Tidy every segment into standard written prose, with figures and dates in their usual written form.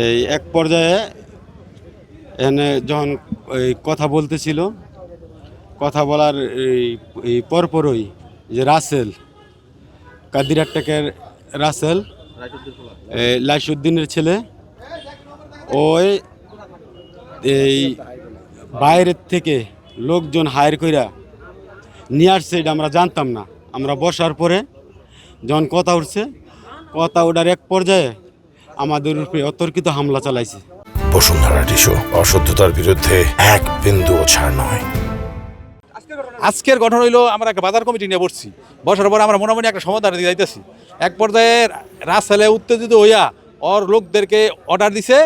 এই এক পর্যায়ে এখানে যখন এই কথা বলতেছিল, কথা বলার এই পরপরই যে রাসেল কাদির আট্টাকের রাসেল লাইসুদ্দিনের ছেলে, ওই এই বাইরের থেকে লোকজন হায়ার কইরা নিয়ে আসছে, এটা আমরা জানতাম না। আমরা বসার পরে যখন কথা উঠছে, কথা ওঠার এক পর্যায়ে আমাদের উপরে অতর্কিত হামলা চালাইছে। বসুন্ধরা টিস্যু, অশুদ্ধতার বিরুদ্ধে এক বিন্দুও ছাড় নয়। আজকের ঘটনা হইলো, আমরা একটা বাজার কমিটি নিয়ে বসছি। বসার পর আমরা মনে একটা সমাধান দিয়ে যাইতেছি। এক পর্যায়ে রাস্তায় উত্তেজিত হইয়া ওর লোকদেরকে অর্ডার দিছে,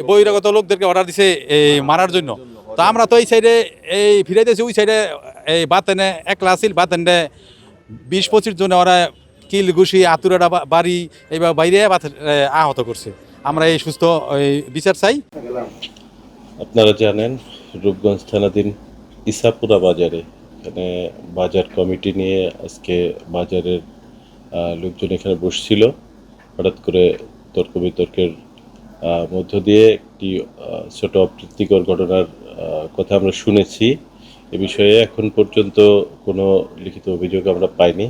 বহিরাগত লোকদেরকে অর্ডার দিছে এই মারার জন্য। তো আমরা তো এই সাইডে এই ফিরাইতেছি, ওই সাইডে এই বাতেনে একলা আসিল, বাতেনে 20-25 জনে ওরা কিল ঘুষি আতুরাটা বাড়ি এইবার বাইরে আহত করছে। আমরা এই সুস্থ বিচার চাই। আপনারা জানেন রূপগঞ্জ থানাধীন ইসাপুরা বাজারে এখানে বাজার কমিটি নিয়ে আজকে বাজারের লোকজন এখানে বসছিল। হঠাৎ করে তর্ক বিতর্কের মধ্য দিয়ে একটি ছোট অপ্রীতিকর ঘটনার কথা আমরা শুনেছি। এ বিষয়ে এখন পর্যন্ত কোনো লিখিত অভিযোগ আমরা পাইনি।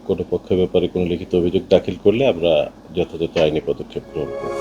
কোনো পক্ষের ব্যাপারে কোনো লিখিত অভিযোগ দাখিল করলে আমরা যথাযথ আইনি পদক্ষেপ গ্রহণ করব।